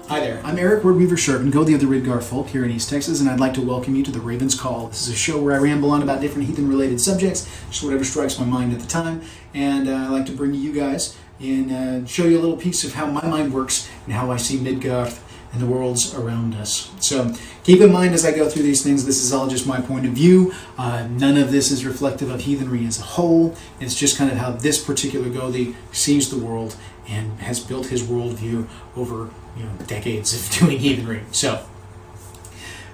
Hi there, I'm Eric Wordweaver Sjerven, Go the Other Ridgar Folk here in East Texas, and I'd like to welcome you to the Raven's Call. This is a show where I ramble on about different heathen-related subjects, just whatever strikes my mind at the time, and I like to bring you guys and show you a little piece of how my mind works and how I see Midgard and the worlds around us. So keep in mind as I go through these things, this is all just my point of view. None of this is reflective of heathenry as a whole. It's just kind of how this particular Gothi sees the world and has built his worldview over decades of doing heathenry. So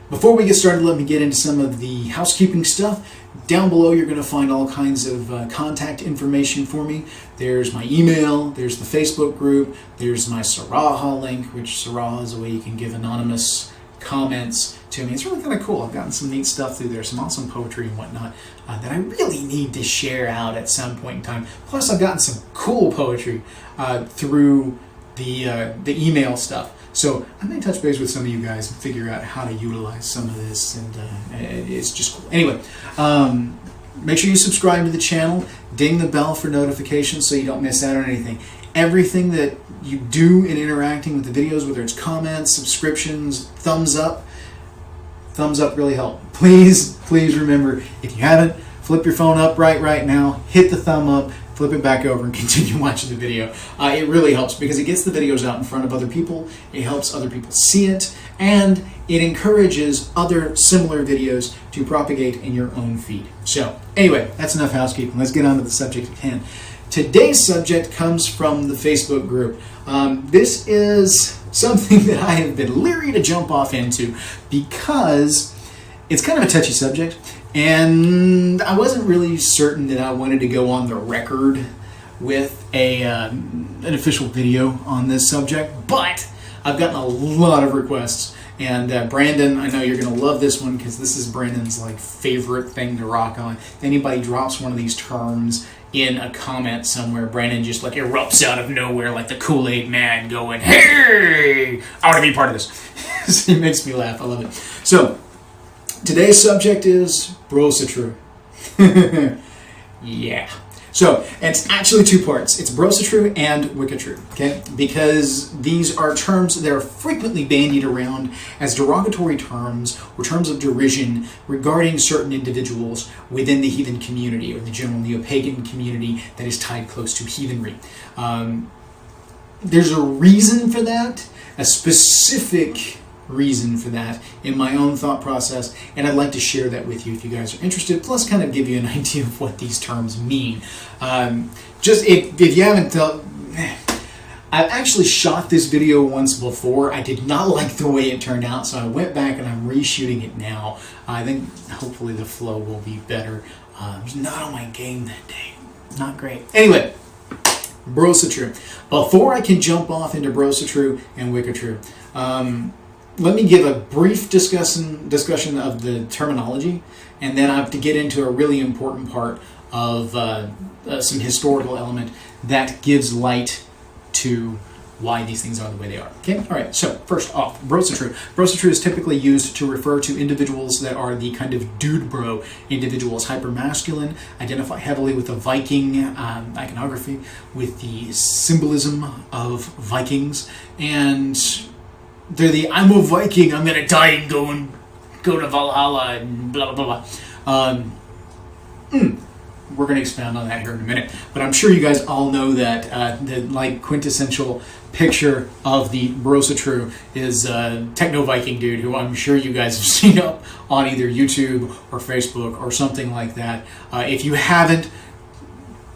before we get started, let me get into some of the housekeeping stuff. Down below you're going to find all kinds of contact information for me. There's my email, there's the Facebook group, there's my Saraha link, which Saraha is a way you can give anonymous comments to me. It's really kind of cool. I've gotten some neat stuff through there, some awesome poetry and whatnot that I really need to share out at some point in time. Plus I've gotten some cool poetry through the email stuff. So I may touch base with some of you guys and figure out how to utilize some of this, and it's just cool. Anyway, make sure you subscribe to the channel, ding the bell for notifications so you don't miss out on anything. Everything that you do in interacting with the videos, whether it's comments, subscriptions, thumbs up really help. Please remember, if you haven't, flip your phone up right now, hit the thumb up, flip it back over and continue watching the video. It really helps because it gets the videos out in front of other people, it helps other people see it, and it encourages other similar videos to propagate in your own feed. So anyway, that's enough housekeeping. Let's get on to the subject at hand. Today's subject comes from the Facebook group. This is something that I have been leery to jump off into because it's kind of a touchy subject. And I wasn't really certain that I wanted to go on the record with an official video on this subject, but I've gotten a lot of requests. And Brandon, I know you're going to love this one because this is Brandon's favorite thing to rock on. If anybody drops one of these terms in a comment somewhere, Brandon just erupts out of nowhere like the Kool-Aid man going, "Hey, I want to be part of this." It makes me laugh. I love it. So today's subject is Brosatru. Yeah. So it's actually two parts. It's Brosatru and Wiccatru, okay? Because these are terms that are frequently bandied around as derogatory terms or terms of derision regarding certain individuals within the heathen community or the general neo-pagan community that is tied close to heathenry. There's a reason for that, a specific reason for that in my own thought process, and I'd like to share that with you if you guys are interested, plus kind of give you an idea of what these terms mean. Just if you haven't I've actually shot this video once before. I did not like the way it turned out, so I went back and I'm reshooting it now. I think hopefully the flow will be better. I was not on my game that day. Not great. Anyway, Brosatru. Before I can jump off into Brosatru and Wiccatru, let me give a brief discussion of the terminology, and then I have to get into a really important part of some historical element that gives light to why these things are the way they are. Okay? All right, so first off, Brosatru. Brosatru is typically used to refer to individuals that are the kind of dude bro individuals, hyper-masculine, identify heavily with the Viking iconography, with the symbolism of Vikings, and they're the "I'm a Viking, I'm gonna die and go to Valhalla and blah blah blah blah." We're gonna expound on that here in a minute, but I'm sure you guys all know that the quintessential picture of the Brosatru is a techno-Viking dude who I'm sure you guys have seen up on either YouTube or Facebook or something like that. If you haven't,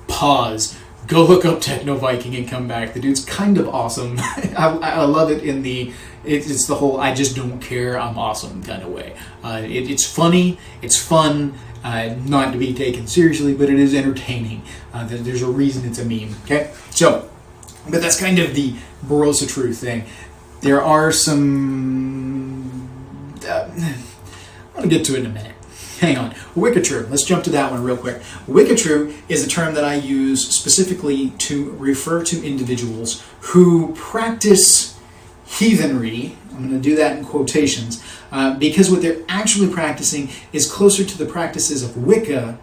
pause. Go look up techno-Viking and come back. The dude's kind of awesome. I love it in the it's the whole "I just don't care, I'm awesome" kind of way. It's funny, it's fun, not to be taken seriously, but it is entertaining. There's a reason it's a meme. Okay, so but that's kind of the Brosatru thing. There are some. I'm gonna get to it in a minute. Hang on. Wickatru. Let's jump to that one real quick. Wickatru is a term that I use specifically to refer to individuals who practice heathenry. I'm going to do that in quotations because what they're actually practicing is closer to the practices of Wicca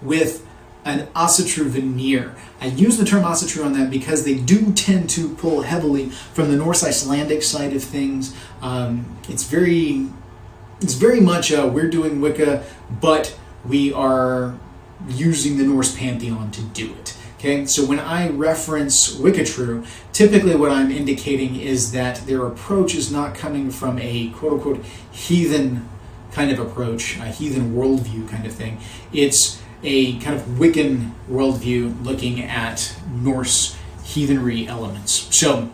with an Brosatru veneer. I use the term Brosatru on that because they do tend to pull heavily from the Norse Icelandic side of things. It's very much we're doing Wicca, but we are using the Norse pantheon to do it. Okay, so when I reference Wickatru, typically what I'm indicating is that their approach is not coming from a quote-unquote heathen kind of approach, a heathen worldview kind of thing. It's a kind of Wiccan worldview looking at Norse heathenry elements. So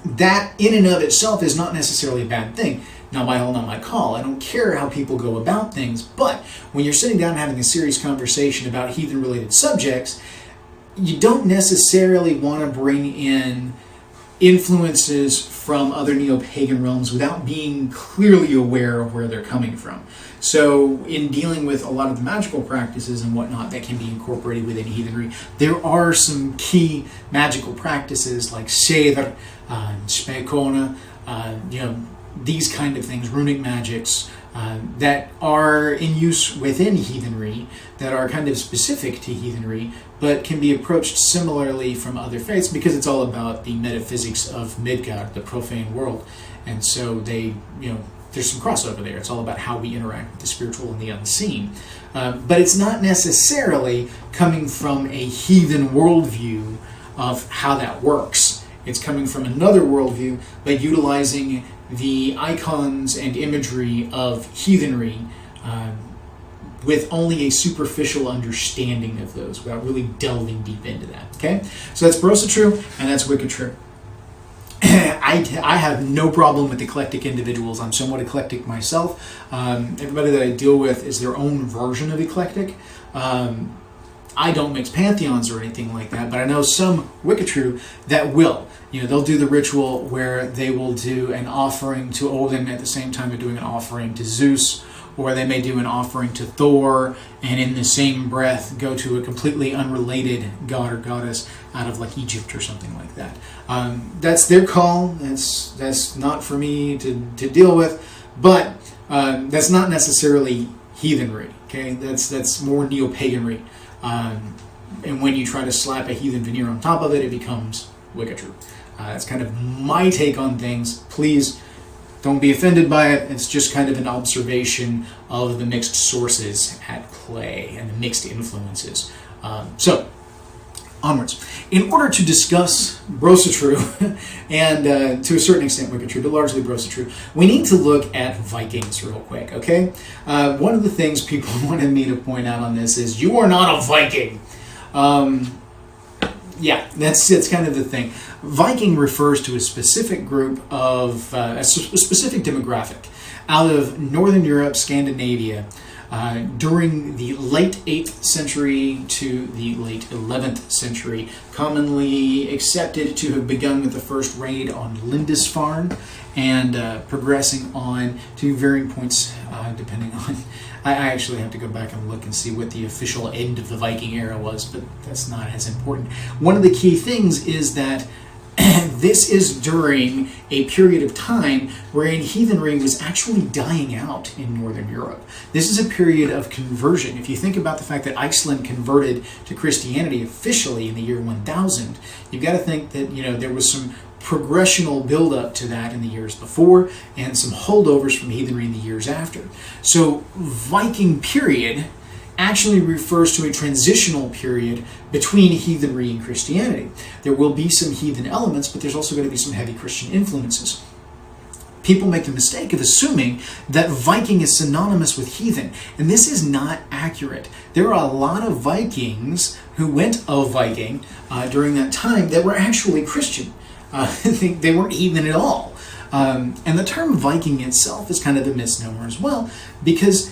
that in and of itself is not necessarily a bad thing. Not my all, not my call. I don't care how people go about things, but when you're sitting down and having a serious conversation about heathen-related subjects, you don't necessarily want to bring in influences from other neo-pagan realms without being clearly aware of where they're coming from. So in dealing with a lot of the magical practices and whatnot that can be incorporated within heathenry, there are some key magical practices like Sjerven, Spekona, these kind of things, runic magics, that are in use within heathenry, that are kind of specific to heathenry, but can be approached similarly from other faiths because it's all about the metaphysics of Midgard, the profane world. And so there's some crossover there. It's all about how we interact with the spiritual and the unseen. But it's not necessarily coming from a heathen worldview of how that works. It's coming from another worldview, but utilizing the icons and imagery of heathenry with only a superficial understanding of those without really delving deep into that. Okay? So that's Brosatru and that's Wickatru. I have no problem with eclectic individuals. I'm somewhat eclectic myself. Everybody that I deal with is their own version of eclectic. I don't mix pantheons or anything like that, but I know some Wickatru that will. They'll do the ritual where they will do an offering to Odin at the same time they're doing an offering to Zeus, or they may do an offering to Thor, and in the same breath go to a completely unrelated god or goddess out of like Egypt or something like that. That's their call. That's not for me to deal with, but that's not necessarily heathenry. Okay, that's more neo-paganry. And when you try to slap a heathen veneer on top of it, it becomes Wickatru. That's kind of my take on things. Please don't be offended by it. It's just kind of an observation of the mixed sources at play and the mixed influences. So, onwards. In order to discuss Brosatru and to a certain extent Wickatru, but largely Brosatru, we need to look at Vikings real quick, okay? One of the things people wanted me to point out on this is, you are not a Viking. Yeah, that's kind of the thing. Viking refers to a specific group of, a specific demographic out of Northern Europe, Scandinavia, during the late 8th century to the late 11th century, commonly accepted to have begun with the first raid on Lindisfarne and progressing on to varying points depending on... I actually have to go back and look and see what the official end of the Viking era was, but that's not as important. One of the key things is that this is during a period of time wherein heathenry was actually dying out in Northern Europe. This is a period of conversion. If you think about the fact that Iceland converted to Christianity officially in the year 1000, you've got to think that there was some progressional build-up to that in the years before and some holdovers from heathenry in the years after. So Viking period actually refers to a transitional period between heathenry and Christianity. There will be some heathen elements, but there's also going to be some heavy Christian influences. People make the mistake of assuming that Viking is synonymous with heathen, and this is not accurate. There are a lot of Vikings who went a Viking during that time that were actually Christian. They weren't heathen at all. And the term Viking itself is kind of a misnomer as well, because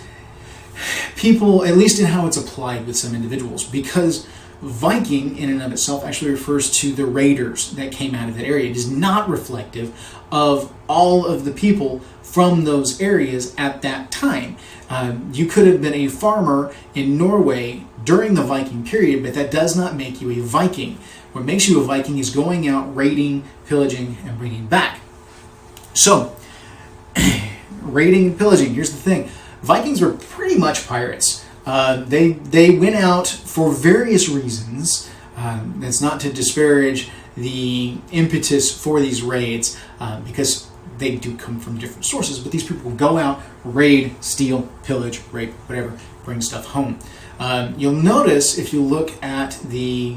people, at least in how it's applied with some individuals, because Viking in and of itself actually refers to the raiders that came out of that area. It is not reflective of all of the people from those areas at that time. You could have been a farmer in Norway during the Viking period, but that does not make you a Viking. What makes you a Viking is going out, raiding, pillaging, and bringing back. So, raiding and pillaging, here's the thing. Vikings were pretty much pirates. They went out for various reasons. That's not to disparage the impetus for these raids, because they do come from different sources, but these people go out, raid, steal, pillage, rape, whatever, bring stuff home. You'll notice if you look at the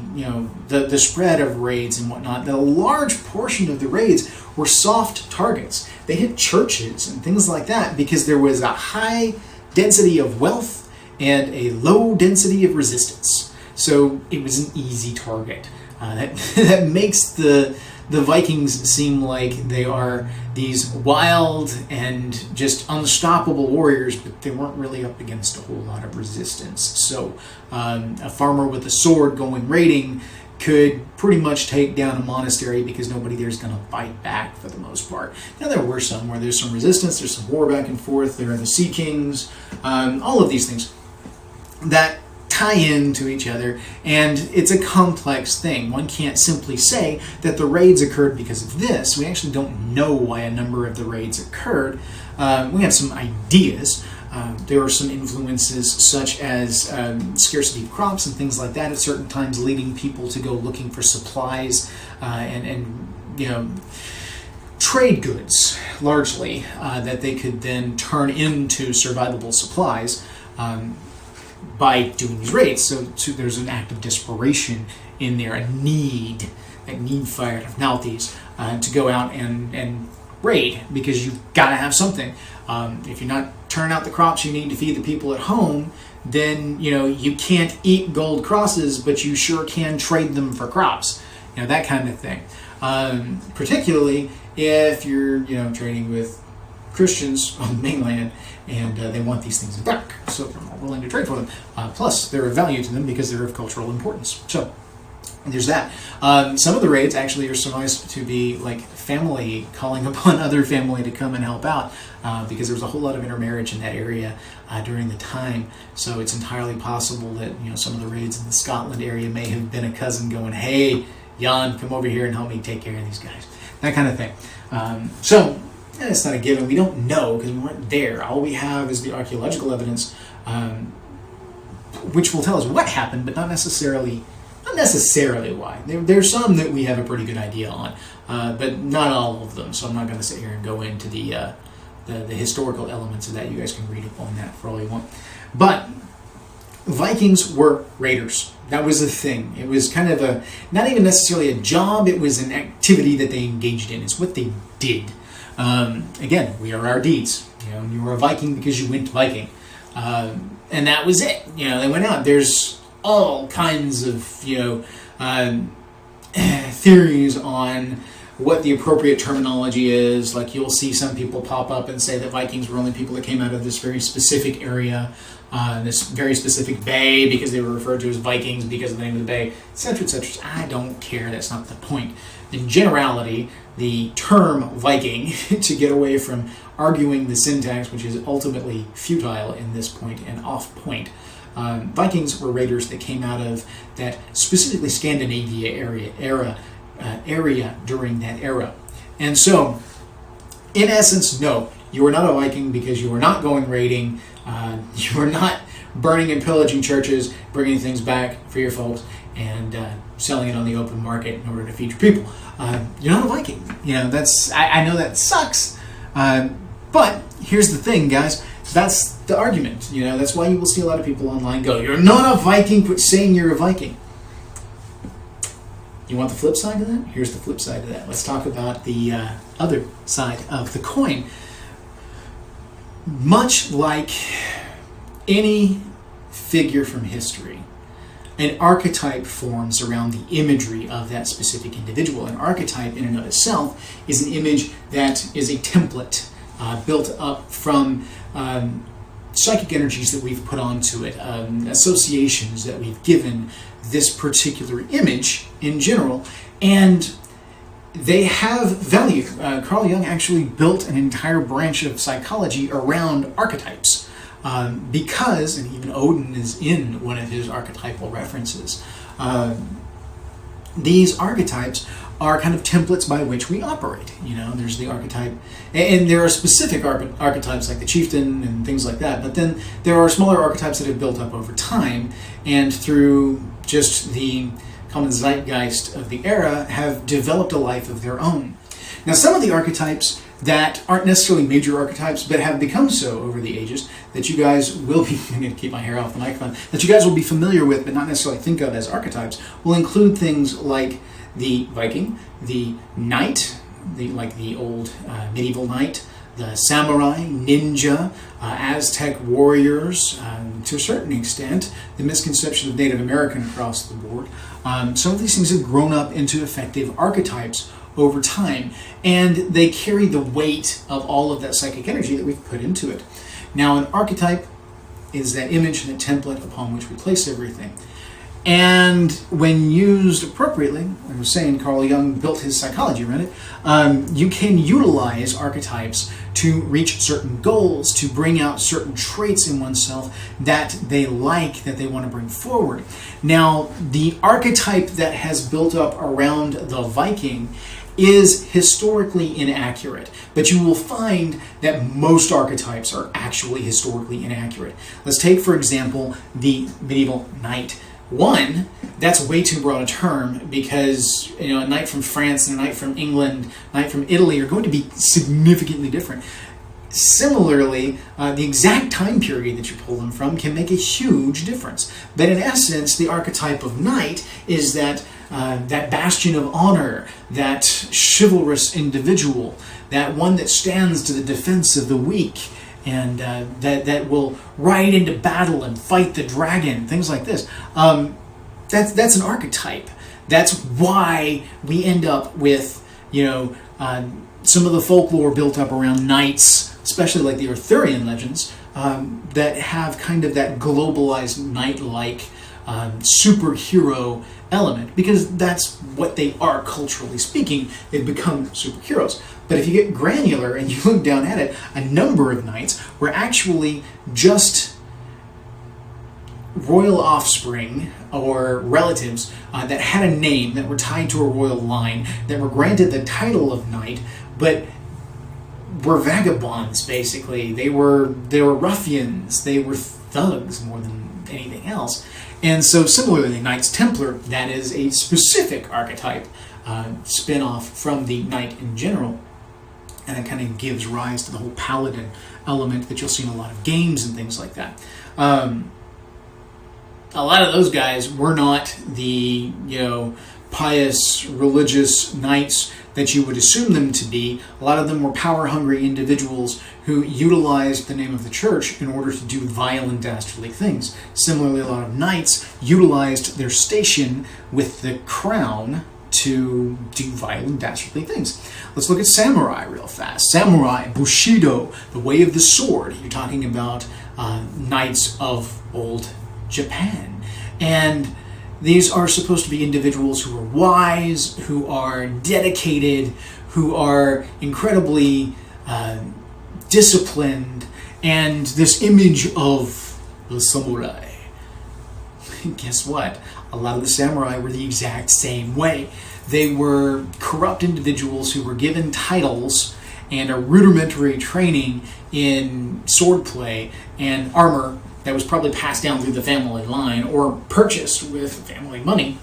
spread of raids and whatnot, that a large portion of the raids were soft targets. They hit churches and things like that because there was a high density of wealth and a low density of resistance. So it was an easy target. That makes the Vikings seem like they are these wild and just unstoppable warriors, but they weren't really up against a whole lot of resistance. So a farmer with a sword going raiding could pretty much take down a monastery because nobody there is going to fight back for the most part. Now there were some where there's some resistance, there's some war back and forth, there are the Sea Kings, all of these things that tie into each other, and it's a complex thing. One can't simply say that the raids occurred because of this. We actually don't know why a number of the raids occurred. We have some ideas. There are some influences such as scarcity of crops and things like that at certain times, leading people to go looking for supplies and trade goods largely that they could then turn into survivable supplies by doing these raids. So there's an act of desperation in there, a need fire of Nalthis to go out and raid, because you've got to have something. If you're not turning out the crops you need to feed the people at home, then you can't eat gold crosses, but you sure can trade them for crops. That kind of thing. Particularly if you're trading with Christians on the mainland, and they want these things back, so they're more willing to trade for them. Plus, they're of value to them because they're of cultural importance. So there's that. Some of the raids actually are surmised to be like family calling upon other family to come and help out, because there was a whole lot of intermarriage in that area during the time. So it's entirely possible that some of the raids in the Scotland area may have been a cousin going, "Hey, Jan, come over here and help me take care of these guys." That kind of thing. So it's not a given. We don't know because we weren't there. All we have is the archaeological evidence, which will tell us what happened, but not necessarily why. There's some that we have a pretty good idea on, but not all of them. So I'm not going to sit here and go into the historical elements of that. You guys can read up on that for all you want. But Vikings were raiders. That was a thing. It was kind of not even necessarily a job. It was an activity that they engaged in. It's what they did. Again, we are our deeds. You were a Viking because you went Viking, and that was it. They went out. There's all kinds of theories on what the appropriate terminology is. Like, you'll see some people pop up and say that Vikings were only people that came out of this very specific area, this very specific bay, because they were referred to as Vikings because of the name of the bay, etc., etc. I don't care. That's not the point. In generality, the term Viking, to get away from arguing the syntax, which is ultimately futile in this point and off point, Vikings were raiders that came out of that specifically Scandinavia area during that era. And so, in essence, no, you are not a Viking because you are not going raiding, you are not burning and pillaging churches, bringing things back for your folks, and selling it on the open market in order to feed your people. You're not a Viking. I know that sucks, but here's the thing, guys. That's the argument. That's why you will see a lot of people online go, "You're not a Viking, quit saying you're a Viking." You want the flip side of that? Here's the flip side of that. Let's talk about the other side of the coin. Much like any figure from history, an archetype forms around the imagery of that specific individual. An archetype in and of itself is an image that is a template built up from psychic energies that we've put onto it, associations that we've given this particular image in general, and they have value. Carl Jung actually built an entire branch of psychology around archetypes, because, and even Odin is in one of his archetypal references, these archetypes are kind of templates by which we operate. You know, there's the archetype, and there are specific archetypes like the chieftain and things like that, but then there are smaller archetypes that have built up over time and through just the common zeitgeist of the era have developed a life of their own. Now, some of the archetypes that aren't necessarily major archetypes but have become so over the ages that you guys will be, I'm going to keep my hair off the microphone, that you guys will be familiar with but not necessarily think of as archetypes will include things like the Viking, the knight, like the old medieval knight, the samurai, ninja, Aztec warriors, to a certain extent, the misconception of Native American across the board. Some of these things have grown up into effective archetypes over time, and they carry the weight of all of that psychic energy that we've put into it. Now, an archetype is that image and that template upon which we place everything. And when used appropriately, I was saying Carl Jung built his psychology around it, you can utilize archetypes to reach certain goals, to bring out certain traits in oneself that they like, that they want to bring forward. Now, the archetype that has built up around the Viking is historically inaccurate, but you will find that most archetypes are actually historically inaccurate. Let's take, for example, the medieval knight. One, that's way too broad a term because, you know, a knight from France and a knight from England, a knight from Italy are going to be significantly different. Similarly, the exact time period that you pull them from can make a huge difference. But in essence, the archetype of knight is that that bastion of honor, that chivalrous individual, that one that stands to the defense of the weak, and that will ride into battle and fight the dragon, things like this. That's an archetype. That's why we end up with, you know, some of the folklore built up around knights, especially like the Arthurian legends, that have kind of that globalized knight-like superhero element, because that's what they are culturally speaking. They've become superheroes. But if you get granular and you look down at it, a number of knights were actually just royal offspring or relatives that had a name, that were tied to a royal line, that were granted the title of knight, but were vagabonds, basically. They were ruffians, they were thugs more than anything else. And so similarly, Knights Templar, that is a specific archetype spin-off from the knight in general. And it kind of gives rise to the whole paladin element that you'll see in a lot of games and things like that. A lot of those guys were not the, you know, pious, religious knights that you would assume them to be. A lot of them were power-hungry individuals who utilized the name of the church in order to do violent, dastardly things. Similarly, a lot of knights utilized their station with the crown to do violent, dastardly things. Let's look at samurai real fast. Samurai, Bushido, the way of the sword. You're talking about knights of old Japan. And these are supposed to be individuals who are wise, who are dedicated, who are incredibly disciplined, and this image of the samurai. Guess what? A lot of the samurai were the exact same way. They were corrupt individuals who were given titles and a rudimentary training in swordplay and armor that was probably passed down through the family line or purchased with family money.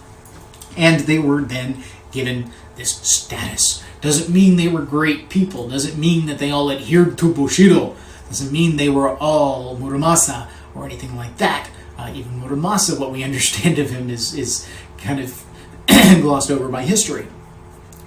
And they were then given this status. Doesn't mean they were great people. Doesn't mean that they all adhered to Bushido. Doesn't mean they were all Muramasa or anything like that. Even Muramasa, what we understand of him is kind of glossed over by history.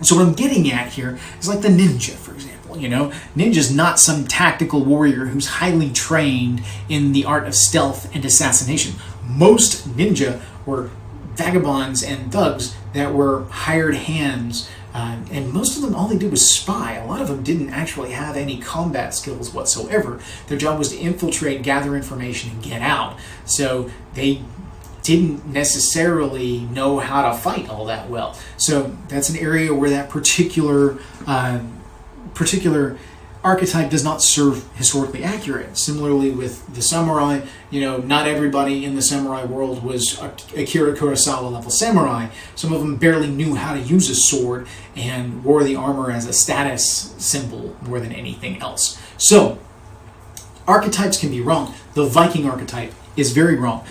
So what I'm getting at here is like the ninja, for example. You know, ninja's not some tactical warrior who's highly trained in the art of stealth and assassination. Most ninja were vagabonds and thugs that were hired hands, and most of them, all they did was spy. A lot of them didn't actually have any combat skills whatsoever. Their job was to infiltrate, gather information, and get out. So they didn't necessarily know how to fight all that well. So that's an area where that particular archetype does not serve historically accurate. Similarly with the samurai, not everybody in the samurai world was Akira Kurosawa level samurai. Some of them barely knew how to use a sword and wore the armor as a status symbol more than anything else. So, archetypes can be wrong. The Viking archetype is very wrong.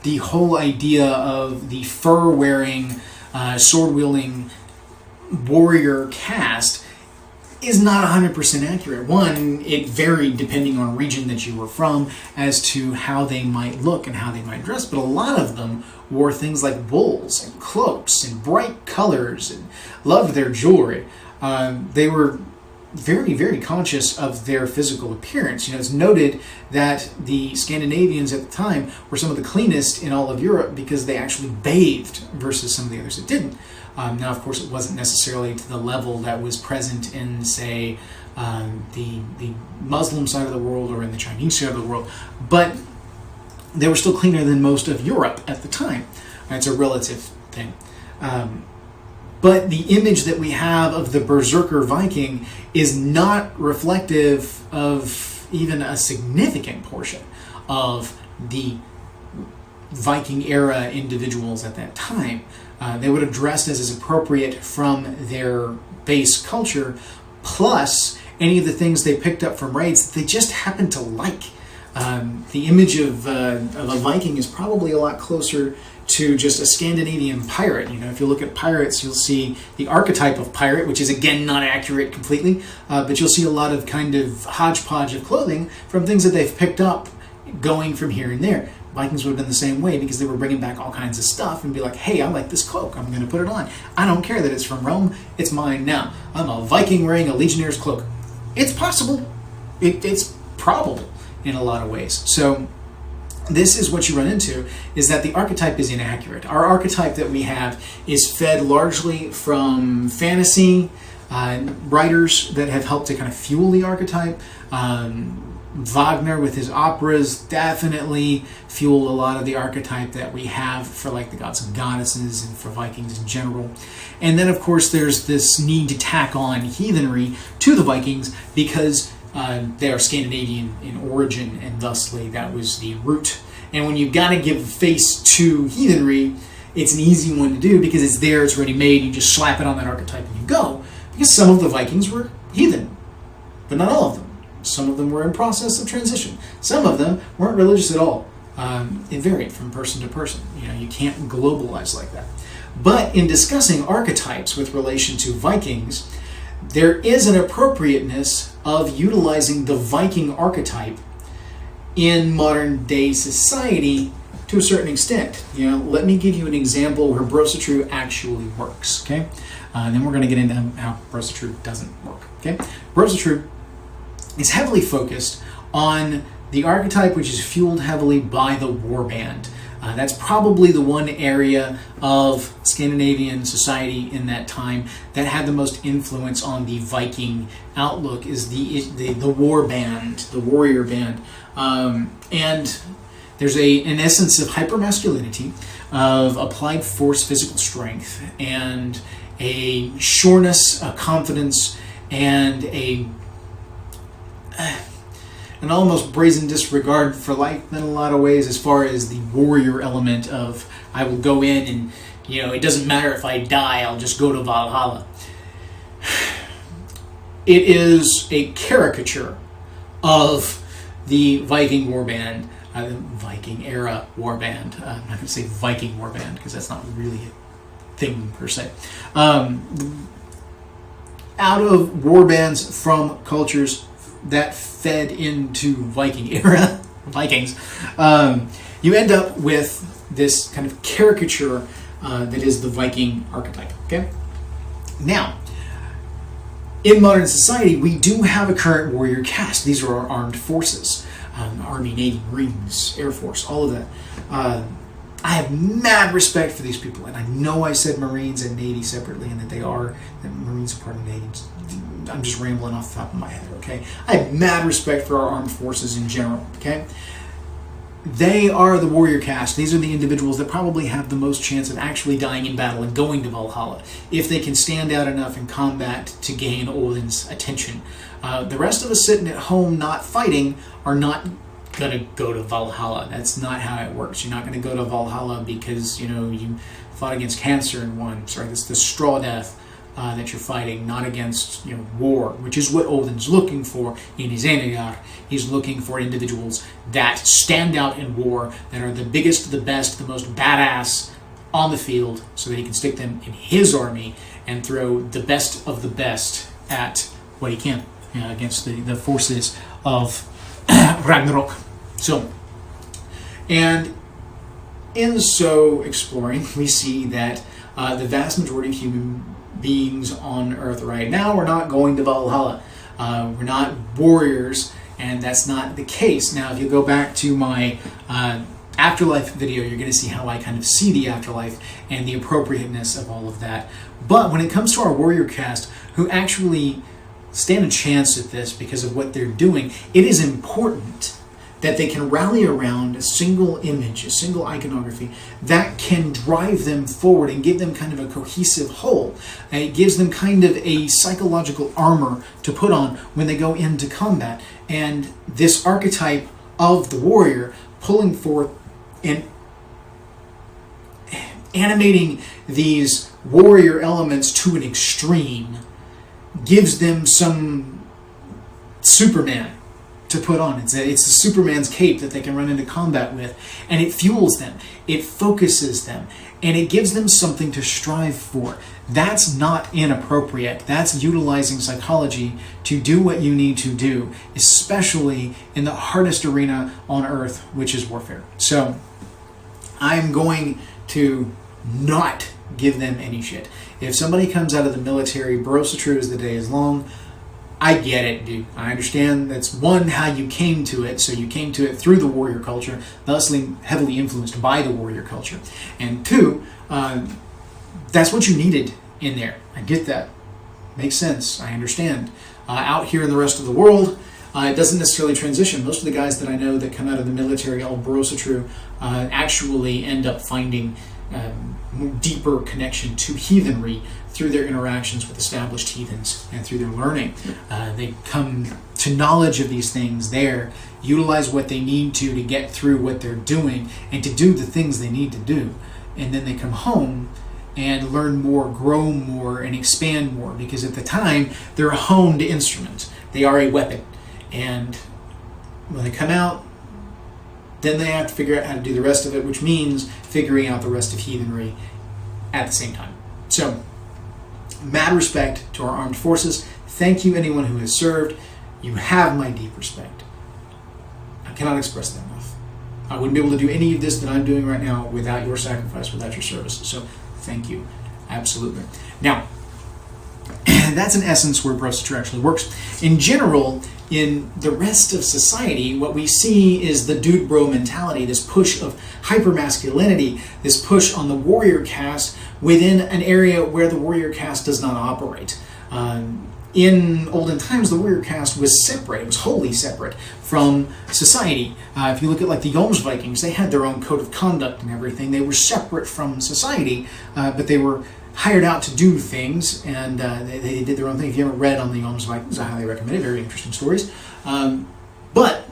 The whole idea of the fur-wearing, sword-wielding warrior caste is not 100% accurate. One, it varied depending on region that you were from as to how they might look and how they might dress, but a lot of them wore things like wools and cloaks and bright colors and loved their jewelry. They were very, very conscious of their physical appearance. It's noted that the Scandinavians at the time were some of the cleanest in all of Europe because they actually bathed versus some of the others that didn't. Now, of course, it wasn't necessarily to the level that was present in, say, the Muslim side of the world or in the Chinese side of the world, but they were still cleaner than most of Europe at the time. It's a relative thing. But the image that we have of the Berserker Viking is not reflective of even a significant portion of the Viking era individuals at that time. They would have dressed as appropriate from their base culture, plus any of the things they picked up from raids that they just happened to like. The image of a Viking is probably a lot closer to just a Scandinavian pirate. If you look at pirates, you'll see the archetype of pirate, which is again not accurate completely, but you'll see a lot of kind of hodgepodge of clothing from things that they've picked up going from here and there. Vikings would have been the same way because they were bringing back all kinds of stuff and be like, hey, I like this cloak, I'm going to put it on. I don't care that it's from Rome, it's mine now. I'm a Viking wearing a legionnaire's cloak. It's possible. It's probable in a lot of ways. So this is what you run into, is that the archetype is inaccurate. Our archetype that we have is fed largely from fantasy writers that have helped to kind of fuel the archetype. Wagner with his operas definitely fueled a lot of the archetype that we have for like the gods and goddesses and for Vikings in general. And then of course there's this need to tack on heathenry to the Vikings because they are Scandinavian in origin, and thusly that was the root. And when you've got to give face to heathenry, it's an easy one to do because it's there, it's already made, you just slap it on that archetype and you go. Because some of the Vikings were heathen, but not all of them. Some of them were in process of transition. Some of them weren't religious at all. It varied from person to person. You can't globalize like that. But in discussing archetypes with relation to Vikings, there is an appropriateness of utilizing the Viking archetype in modern day society to a certain extent. Let me give you an example where Brosatru actually works, okay? And then we're going to get into how Brosatru doesn't work, okay? Brosatru is heavily focused on the archetype which is fueled heavily by the warband. That's probably the one area of Scandinavian society in that time that had the most influence on the Viking outlook, is the war band, the warrior band. And there's an essence of hypermasculinity, of applied force, physical strength, and a sureness, a confidence, and an almost brazen disregard for life in a lot of ways, as far as the warrior element of, I will go in and, it doesn't matter if I die, I'll just go to Valhalla. It is a caricature of the Viking warband, the Viking era warband. I'm not going to say Viking warband because that's not really a thing per se. Out of warbands from cultures that fed into Viking era Vikings, you end up with this kind of caricature that is the Viking archetype. Okay. Now, in modern society, we do have a current warrior caste. These are our armed forces: Army, Navy, Marines, Air Force, all of that. I have mad respect for these people, and I know I said Marines and Navy separately, and that Marines are part of Navy. I'm just rambling off the top of my head, okay? I have mad respect for our armed forces in general, okay? they are the warrior caste. These are the individuals that probably have the most chance of actually dying in battle and going to Valhalla, if they can stand out enough in combat to gain Odin's attention. The rest of us sitting at home not fighting are not going to go to Valhalla. That's not how it works. You're not going to go to Valhalla because, you fought against cancer and won. Sorry, that's the straw death that you're fighting, not against war, which is what Odin's looking for in his Einarjar. He's looking for individuals that stand out in war, that are the biggest, the best, the most badass on the field, so that he can stick them in his army and throw the best of the best at what he can against the forces of Ragnarok. So, and in so exploring, we see that the vast majority of human beings on Earth right now are not going to Valhalla. We're not warriors, and that's not the case. Now, if you go back to my afterlife video, you're going to see how I kind of see the afterlife and the appropriateness of all of that. But when it comes to our warrior caste, who actually stand a chance at this because of what they're doing, it is important that they can rally around a single image, a single iconography that can drive them forward and give them kind of a cohesive whole. And it gives them kind of a psychological armor to put on when they go into combat. And this archetype of the warrior pulling forth and animating these warrior elements to an extreme gives them some Superman to put on. It's a Superman's cape that they can run into combat with, and it fuels them, it focuses them, and it gives them something to strive for. That's not inappropriate. That's utilizing psychology to do what you need to do, especially in the hardest arena on Earth, which is warfare. So I'm going to not give them any shit. If somebody comes out of the military, Brosatru as the day is long, I get it, dude. I understand that's one, how you came to it. So you came to it through the warrior culture, thusly heavily influenced by the warrior culture. And two, that's what you needed in there. I get that. Makes sense. I understand. Out here in the rest of the world, it doesn't necessarily transition. Most of the guys that I know that come out of the military, all Brosatru, actually end up finding deeper connection to heathenry through their interactions with established heathens and through their learning. They come to knowledge of these things there, utilize what they need to get through what they're doing and to do the things they need to do. And then they come home and learn more, grow more, and expand more, because at the time they're a honed instrument. They are a weapon. And when they come out, then they have to figure out how to do the rest of it, which means figuring out the rest of heathenry at the same time. So, mad respect to our armed forces. Thank you, anyone who has served. You have my deep respect. I cannot express that enough. I wouldn't be able to do any of this that I'm doing right now without your sacrifice, without your service. So, thank you. Absolutely. Now, that's in essence where Brosatru actually works. In general, in the rest of society, what we see is the dude bro mentality, this push of hypermasculinity, this push on the warrior caste within an area where the warrior caste does not operate. In olden times, the warrior caste was separate, it was wholly separate from society. If you look at like the Vikings, they had their own code of conduct and everything. They were separate from society, but they were hired out to do things, and they did their own thing. If you haven't read on the Vikings, I highly recommend it. Very interesting stories. But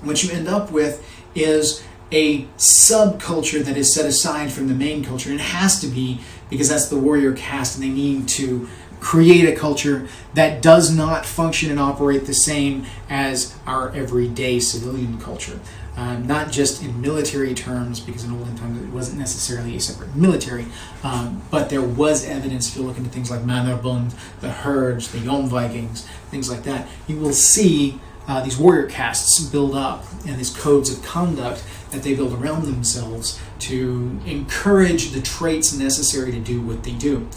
what you end up with is a subculture that is set aside from the main culture. And it has to be, because that's the warrior caste, and they need to create a culture that does not function and operate the same as our everyday civilian culture. Not just in military terms, because in olden times it wasn't necessarily a separate military, but there was evidence. If you look into things like Mannerbund, the Herds, the Vikings, things like that, you will see these warrior castes build up and these codes of conduct that they build around themselves to encourage the traits necessary to do what they do.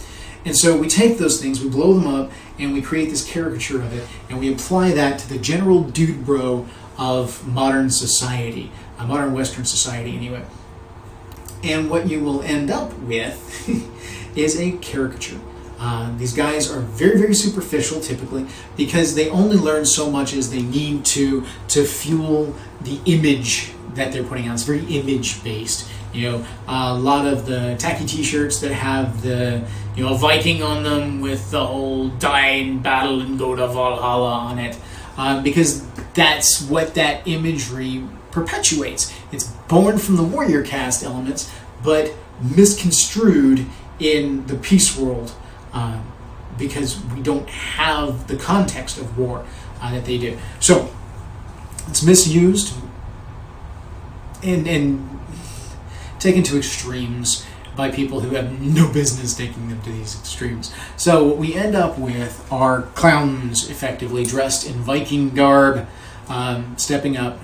And so we take those things, we blow them up, and we create this caricature of it, and we apply that to the general dude bro of modern society, modern Western society anyway. And what you will end up with is a caricature. These guys are very, very superficial typically, because they only learn so much as they need to fuel the image that they're putting out. It's very image-based. You know, a lot of the tacky T-shirts that have the, you know, Viking on them with the whole die in battle and go to Valhalla on it, because that's what that imagery perpetuates. It's born from the warrior caste elements, but misconstrued in the peace world, because we don't have the context of war that they do. So it's misused and taken to extremes by people who have no business taking them to these extremes. So what we end up with are clowns, effectively dressed in Viking garb, stepping up.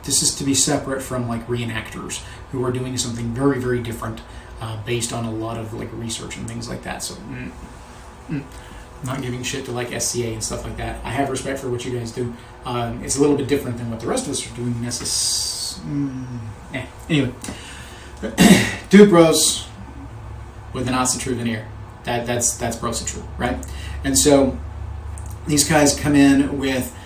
This is to be separate from like reenactors who are doing something very, very different, based on a lot of like research and things like that. So not giving shit to like SCA and stuff like that. I have respect for what you guys do. It's a little bit different than what the rest of us are doing. Anyway, Dude Bros with an Asatru veneer. That's Brosatru, right? And so these guys come in with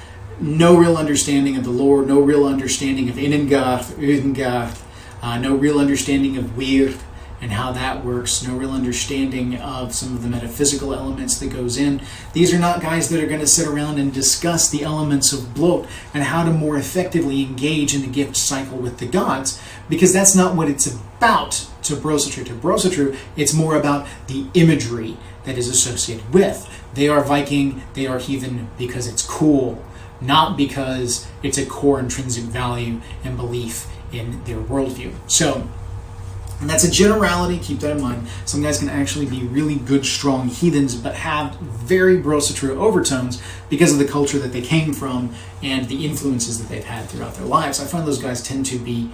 no real understanding of the lore, no real understanding of Inengarth, no real understanding of Wiatr and how that works, no real understanding of some of the metaphysical elements that goes in. These are not guys that are going to sit around and discuss the elements of bloat and how to more effectively engage in the gift cycle with the gods, because that's not what it's about to Brosatru. To Brosatru, it's more about the imagery that is associated with. They are Viking, they are heathen because it's cool, not because it's a core intrinsic value and belief in their worldview. So, and that's a generality, keep that in mind. Some guys can actually be really good, strong heathens, but have very Brosatru overtones because of the culture that they came from and the influences that they've had throughout their lives. I find those guys tend to be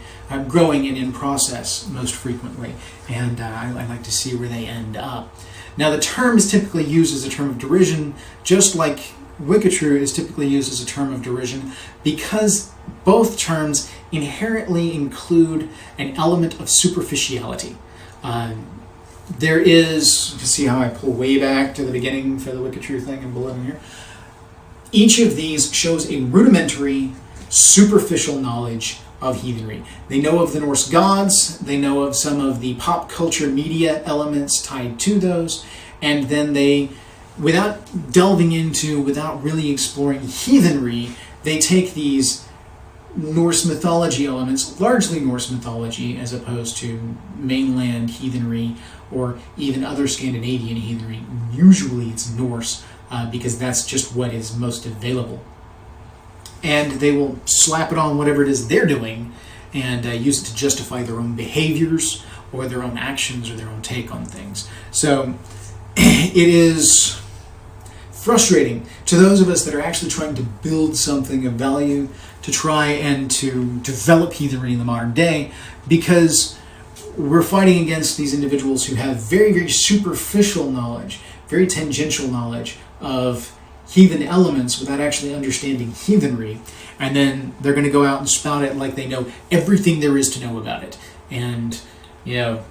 growing and in process most frequently, and I like to see where they end up. Now, the term is typically used as a term of derision, just like Wickatru is typically used as a term of derision, because both terms inherently include an element of superficiality. There is, you can see how I pull way back to the beginning for the Wickatru thing and below here. Each of these shows a rudimentary, superficial knowledge of heathenry. They know of the Norse gods, they know of some of the pop culture media elements tied to those, and then they, without delving into, without really exploring heathenry, they take these Norse mythology elements, largely Norse mythology as opposed to mainland heathenry or even other Scandinavian heathenry. Usually it's Norse, because that's just what is most available. And they will slap it on whatever it is they're doing and use it to justify their own behaviors or their own actions or their own take on things. So it is frustrating to those of us that are actually trying to build something of value, to try and to develop heathenry in the modern day, because we're fighting against these individuals who have very, very superficial knowledge, very tangential knowledge of heathen elements without actually understanding heathenry, and then they're going to go out and spout it like they know everything there is to know about it. And, you know,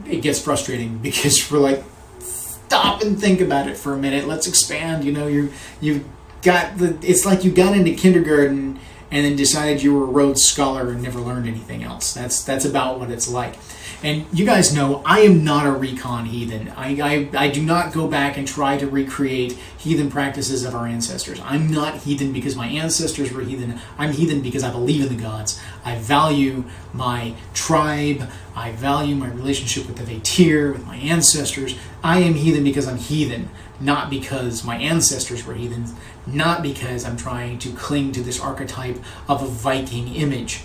it gets frustrating because we're like, stop and think about it for a minute. Let's expand. You know, you've got the. It's like you got into kindergarten and then decided you were a Rhodes Scholar and never learned anything else. That's about what it's like. And you guys know I am not a recon heathen. I do not go back and try to recreate heathen practices of our ancestors. I'm not heathen because my ancestors were heathen. I'm heathen because I believe in the gods. I value my tribe. I value my relationship with the Viatr, with my ancestors. I am heathen because I'm heathen, not because my ancestors were heathens, not because I'm trying to cling to this archetype of a Viking image.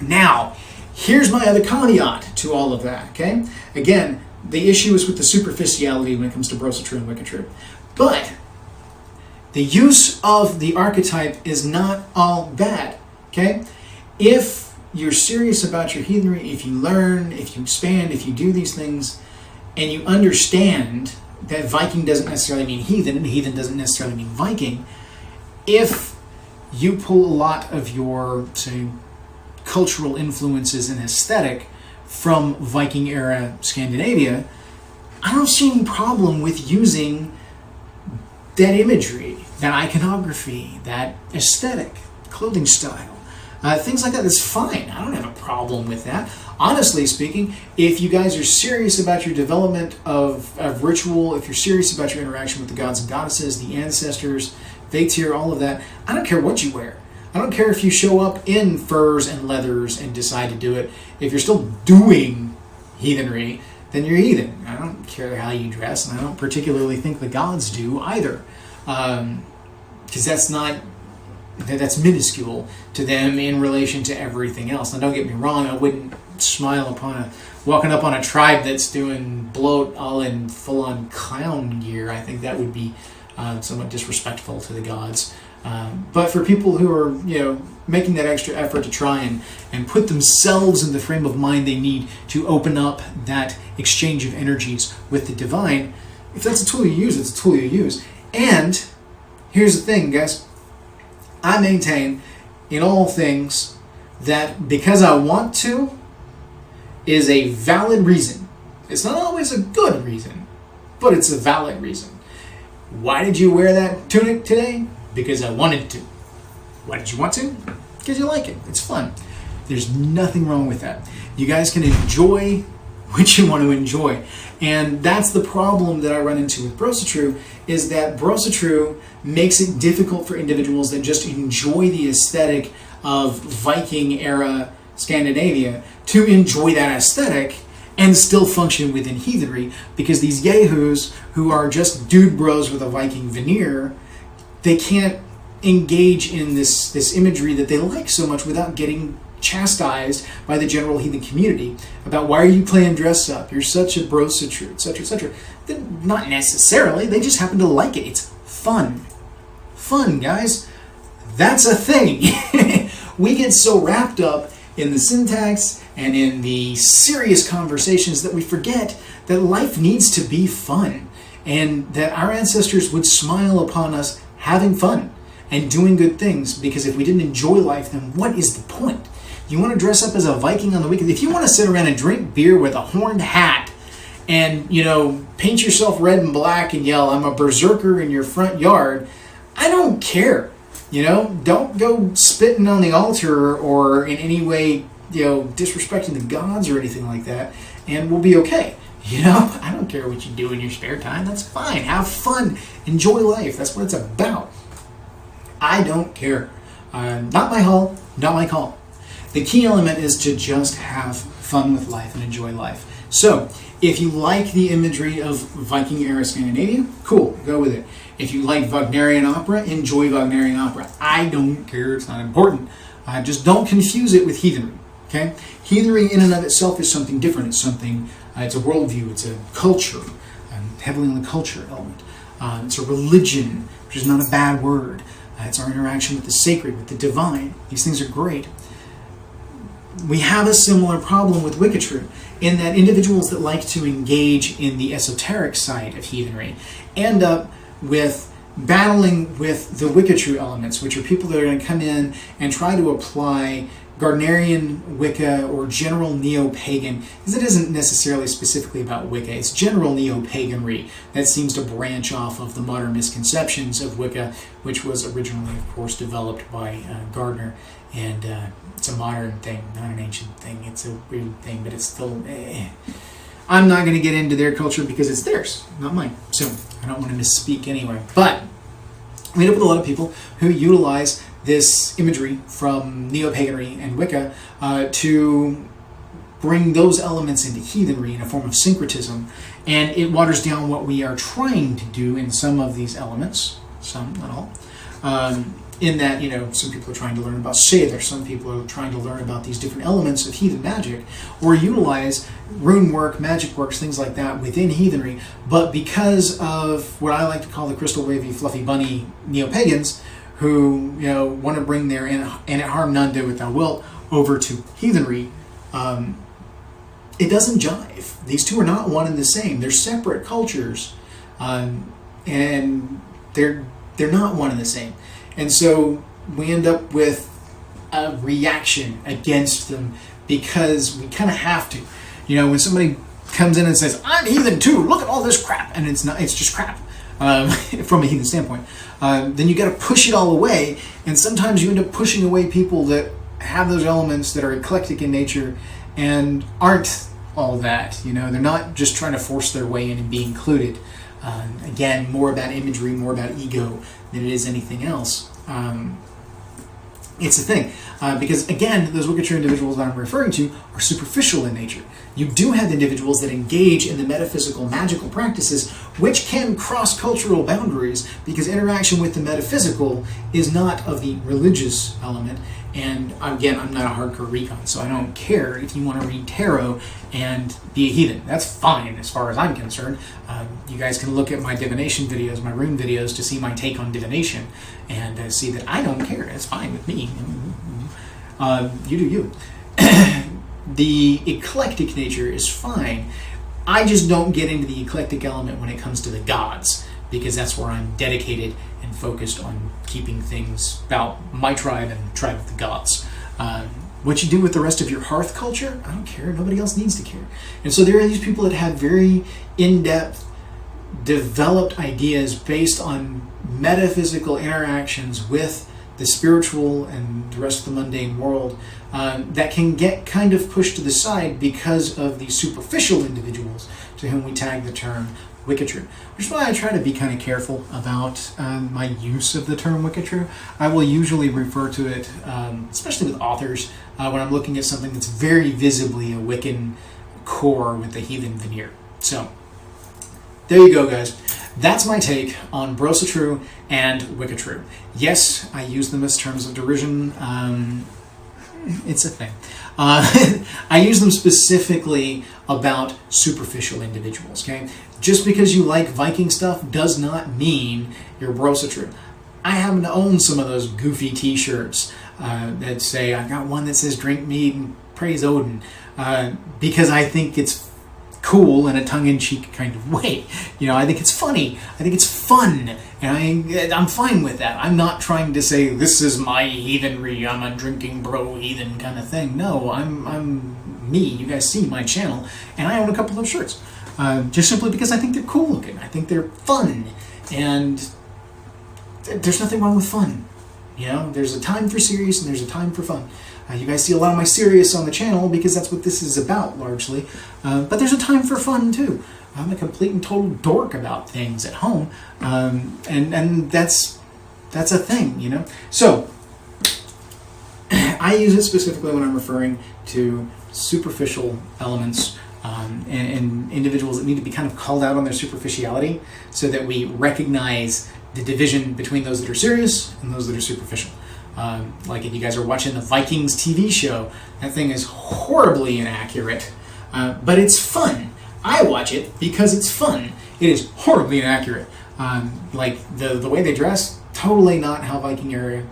Now, here's my other caveat to all of that, okay? Again, the issue is with the superficiality when it comes to Brosatru and Wiccatru. But the use of the archetype is not all bad, okay? If you're serious about your heathenry, if you learn, if you expand, if you do these things, and you understand that Viking doesn't necessarily mean heathen, and heathen doesn't necessarily mean Viking, if you pull a lot of your, say, cultural influences and aesthetic from Viking era Scandinavia, I don't see any problem with using that imagery, that iconography, that aesthetic, clothing style, things like that. That's fine. I don't have a problem with that. Honestly speaking, if you guys are serious about your development of ritual, if you're serious about your interaction with the gods and goddesses, the ancestors, Wiatr, all of that, I don't care what you wear. I don't care if you show up in furs and leathers and decide to do it. If you're still doing heathenry, then you're heathen. I don't care how you dress, and I don't particularly think the gods do either. Because that's minuscule to them in relation to everything else. Now, don't get me wrong, I wouldn't smile upon walking up on a tribe that's doing bloat all in full-on clown gear. I think that would be somewhat disrespectful to the gods. But for people who are, making that extra effort to try and put themselves in the frame of mind they need to open up that exchange of energies with the divine, if that's a tool you use, it's a tool you use. And here's the thing, guys. I maintain in all things that because I want to is a valid reason. It's not always a good reason, but it's a valid reason. Why did you wear that tunic today? Because I wanted to. Why did you want to? Because you like it. It's fun. There's nothing wrong with that. You guys can enjoy what you want to enjoy. And that's the problem that I run into with Brosatru, is that Brosatru makes it difficult for individuals that just enjoy the aesthetic of Viking era Scandinavia to enjoy that aesthetic and still function within heathenry, because these yahoos who are just dude bros with a Viking veneer, they can't engage in this imagery that they like so much without getting chastised by the general heathen community about, why are you playing dress up? You're such a Brosatru, etc., etc. Not necessarily. They just happen to like it. It's fun. Fun, guys. That's a thing. We get so wrapped up in the syntax and in the serious conversations that we forget that life needs to be fun, and that our ancestors would smile upon us having fun and doing good things, because if we didn't enjoy life, then what is the point? You want to dress up as a Viking on the weekend? If you want to sit around and drink beer with a horned hat and, paint yourself red and black and yell, I'm a berserker in your front yard, I don't care. Don't go spitting on the altar or in any way, disrespecting the gods or anything like that, and we'll be okay. I don't care what you do in your spare time. That's fine. Have fun. Enjoy life. That's what it's about. I don't care. Not my hall, not my call. The key element is to just have fun with life and enjoy life. So, if you like the imagery of Viking era Scandinavia, cool, go with it. If you like Wagnerian opera, enjoy Wagnerian opera. I don't care, it's not important. Just don't confuse it with heathenry, okay? Heathenry in and of itself is something different. It's something, it's a worldview, it's a culture, heavily on the culture element. It's a religion, which is not a bad word. It's our interaction with the sacred, with the divine. These things are great. We have a similar problem with Wickatru, in that individuals that like to engage in the esoteric side of heathenry end up with battling with the Wickatru elements, which are people that are going to come in and try to apply Gardnerian Wicca or general neo-pagan, because it isn't necessarily specifically about Wicca, it's general neo-paganry that seems to branch off of the modern misconceptions of Wicca, which was originally, of course, developed by Gardner, and it's a modern thing, not an ancient thing. It's a weird thing, but it's still... I'm not going to get into their culture because it's theirs, not mine, so I don't want to misspeak anyway. But we end up with a lot of people who utilize this imagery from neo-paganry and Wicca to bring those elements into heathenry in a form of syncretism, and it waters down what we are trying to do in some of these elements, some, not all, in that, some people are trying to learn about Sjerven, some people are trying to learn about these different elements of heathen magic, or utilize rune work, magic works, things like that within heathenry, but because of what I like to call the crystal wavy fluffy bunny neo-pagans, who want to bring their and it harm none, do it thou wilt over to heathenry, it doesn't jive. These two are not one and the same. They're separate cultures, and they're not one and the same. And so we end up with a reaction against them because we kind of have to. When somebody comes in and says, "I'm heathen too. Look at all this crap," and it's not. It's just crap. From a heathen standpoint, then you got to push it all away, and sometimes you end up pushing away people that have those elements that are eclectic in nature and aren't all that. You know, they're not just trying to force their way in and be included. Again, more about imagery, more about ego than it is anything else. It's a thing. Because again, those Wickatru individuals that I'm referring to are superficial in nature. You do have individuals that engage in the metaphysical, magical practices, which can cross cultural boundaries, because interaction with the metaphysical is not of the religious element. And again, I'm not a hardcore recon, so I don't care if you want to read tarot and be a heathen. That's fine as far as I'm concerned. You guys can look at my divination videos, my rune videos, to see my take on divination and see that I don't care. It's fine with me. You do you. The eclectic nature is fine. I just don't get into the eclectic element when it comes to the gods, because that's where I'm dedicated and focused on keeping things about my tribe and tribe of the gods. What you do with the rest of your hearth culture, I don't care. Nobody else needs to care. And so there are these people that have very in-depth, developed ideas based on metaphysical interactions with the spiritual and the rest of the mundane world, that can get kind of pushed to the side because of the superficial individuals to whom we tag the term Wickatru, which is why I try to be kind of careful about my use of the term Wickatru. I will usually refer to it, especially with authors, when I'm looking at something that's very visibly a Wiccan core with the heathen veneer. So, there you go, guys. That's my take on Brosatru and Wiccatru. Yes, I use them as terms of derision. It's a thing. I use them specifically about superficial individuals, okay? Just because you like Viking stuff does not mean you're Brosatru. I happen to own some of those goofy t-shirts that say, I got one that says drink mead and praise Odin, because I think it's cool in a tongue-in-cheek kind of way. You know, I think it's funny. I think it's fun. And I'm fine with that. I'm not trying to say, this is my heathenry, I'm a drinking bro heathen kind of thing. No, I'm me. You guys see my channel. And I own a couple of those shirts. Just simply because I think they're cool looking. I think they're fun. And there's nothing wrong with fun. You know, there's a time for serious and there's a time for fun. You guys see a lot of my serious on the channel because that's what this is about largely. But there's a time for fun too. I'm a complete and total dork about things at home. And that's a thing, you know? So, I use it specifically when I'm referring to superficial elements and individuals that need to be kind of called out on their superficiality so that we recognize the division between those that are serious and those that are superficial. Like if you guys are watching the Vikings TV show, that thing is horribly inaccurate, but it's fun. I watch it because it's fun. It is horribly inaccurate. Like the way they dress, totally not how Viking era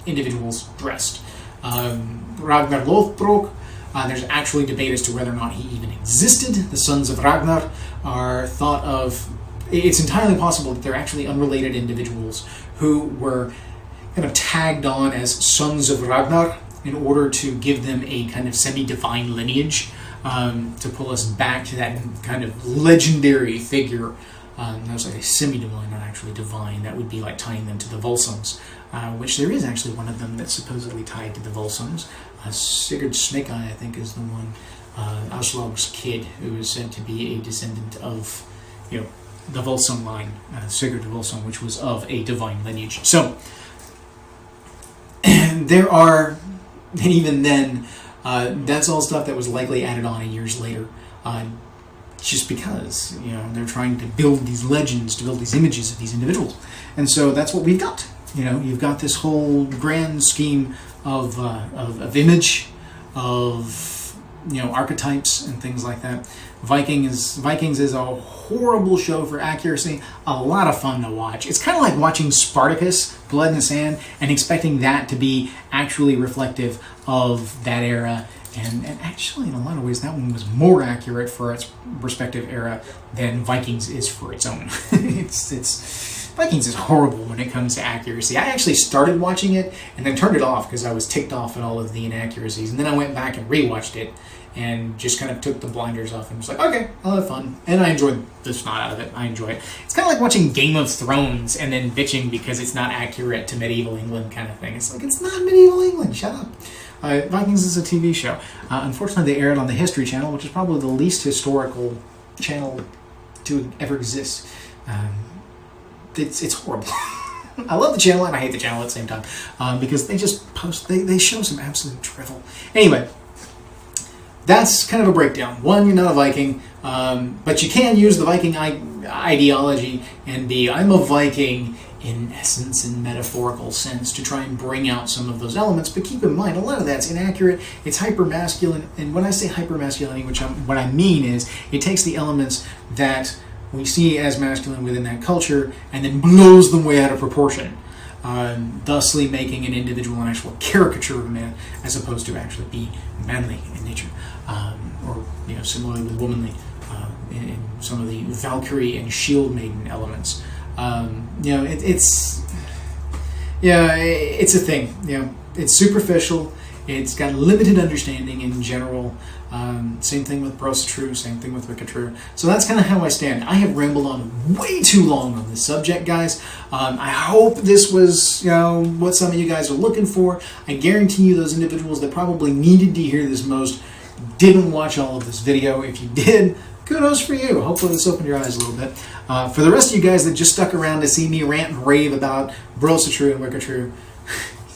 individuals dressed. Ragnar Lothbrok, there's actually debate as to whether or not he even existed. The sons of Ragnar are thought of, it's entirely possible that they're actually unrelated individuals who were kind of tagged on as sons of Ragnar in order to give them a kind of semi-divine lineage, to pull us back to that kind of legendary figure. That was like a semi-divine, not actually divine. That would be like tying them to the Volsungs, which there is actually one of them that's supposedly tied to the Volsungs. Sigurd Snakeeye, I think, is the one, Aslog's kid, who is said to be a descendant of, you know, the Volsung line, Sigurd Volsung, which was of a divine lineage. So, there are, and even then, that's all stuff that was likely added on years later, just because, you know, they're trying to build these legends, to build these images of these individuals. And so that's what we've got. You know, you've got this whole grand scheme of image, of, you know, archetypes and things like that. Vikings is a horrible show for accuracy, a lot of fun to watch. It's kind of like watching Spartacus, Blood in the Sand, and expecting that to be actually reflective of that era. And actually, in a lot of ways, that one was more accurate for its respective era than Vikings is for its own. Vikings is horrible when it comes to accuracy. I actually started watching it and then turned it off because I was ticked off at all of the inaccuracies. And then I went back and rewatched it and just kind of took the blinders off and was like, okay, I'll have fun. And I enjoyed the snot out of it. I enjoy it. It's kind of like watching Game of Thrones and then bitching because it's not accurate to medieval England kind of thing. It's like, it's not medieval England. Shut up. Vikings is a TV show. Unfortunately, they aired on the History Channel, which is probably the least historical channel to ever exist. It's horrible. I love the channel and I hate the channel at the same time because they just post, they show some absolute drivel. Anyway, that's kind of a breakdown. One, you're not a Viking, but you can use the Viking ideology and be, I'm a Viking in essence, in metaphorical sense, to try and bring out some of those elements. But keep in mind, a lot of that's inaccurate. It's hyper-masculine. And when I say hyper-masculinity, what I mean is it takes the elements that we see as masculine within that culture and then blows them way out of proportion, thusly making an individual an actual caricature of a man as opposed to actually be manly in nature, or similarly with womanly in some of the Valkyrie and Shield Maiden elements. It's a thing. It's superficial. It's got limited understanding in general. Same thing with Brosatru, same thing with Wickatru. So that's kind of how I stand. I have rambled on way too long on this subject, guys. I hope this was, what some of you guys are looking for. I guarantee you those individuals that probably needed to hear this most didn't watch all of this video. If you did, kudos for you. Hopefully this opened your eyes a little bit. For the rest of you guys that just stuck around to see me rant and rave about Brosatru and Wiccatru,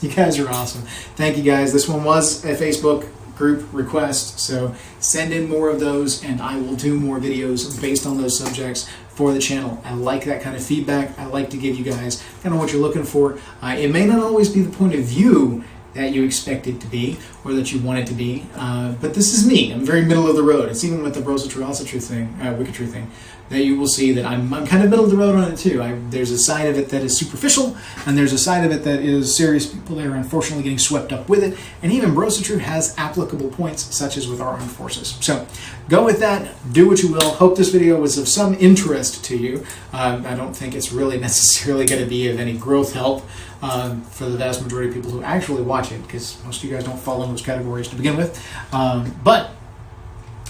you guys are awesome. Thank you guys. This one was a Facebook group request, so send in more of those and I will do more videos based on those subjects for the channel. I like that kind of feedback. I like to give you guys kind of what you're looking for. It may not always be the point of view that you expect it to be or that you want it to be, but this is me. I'm very middle of the road. It's even with the Wickatru thing that you will see that I'm kind of middle of the road on it too. There's a side of it that is superficial, and there's a side of it that is serious people that are unfortunately getting swept up with it, and even Brosatru has applicable points, such as with our armed forces. So go with that, do what you will. Hope this video was of some interest to you. I don't think it's really necessarily going to be of any growth help for the vast majority of people who actually watch it, because most of you guys don't fall in those categories to begin with. But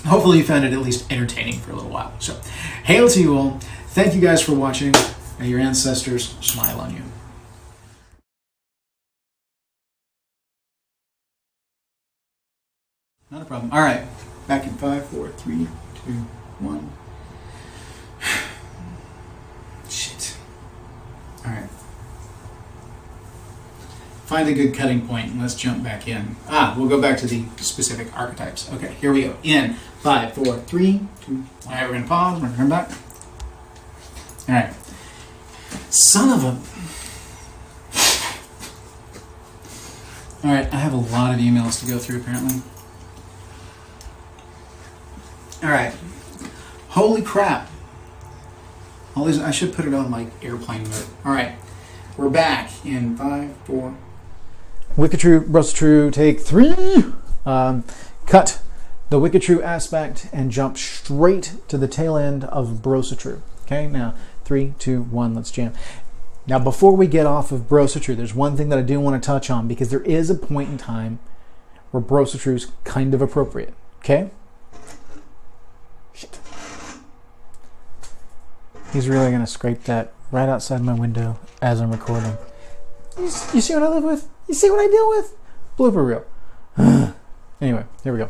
hopefully you found it at least entertaining for a little while. So, hail to you all. Thank you guys for watching. May your ancestors smile on you. Not a problem. All right. Back in 5, 4, 3, 2, 1. Shit. All right. Find a good cutting point and let's jump back in. We'll go back to the specific archetypes. Okay, here we go. In 5, 4, 3, 2. All right, we're going to pause. We're going to turn back. All right. Son of a... All right, I have a lot of emails to go through, apparently. All right. Holy crap. All these, I should put it on like airplane mode. All right. We're back in 5, 4. Wickatru, Brosatru, take 3. Cut the Wickatru aspect and jump straight to the tail end of Brosatru. Okay, now 3, 2, 1, let's jam. Now before we get off of Brosatru, there's one thing that I do want to touch on, because there is a point in time where Brosatru's kind of appropriate. Okay? Shit. He's really going to scrape that right outside my window as I'm recording. You see what I live with? You see what I deal with? Blooper reel. Anyway, here we go.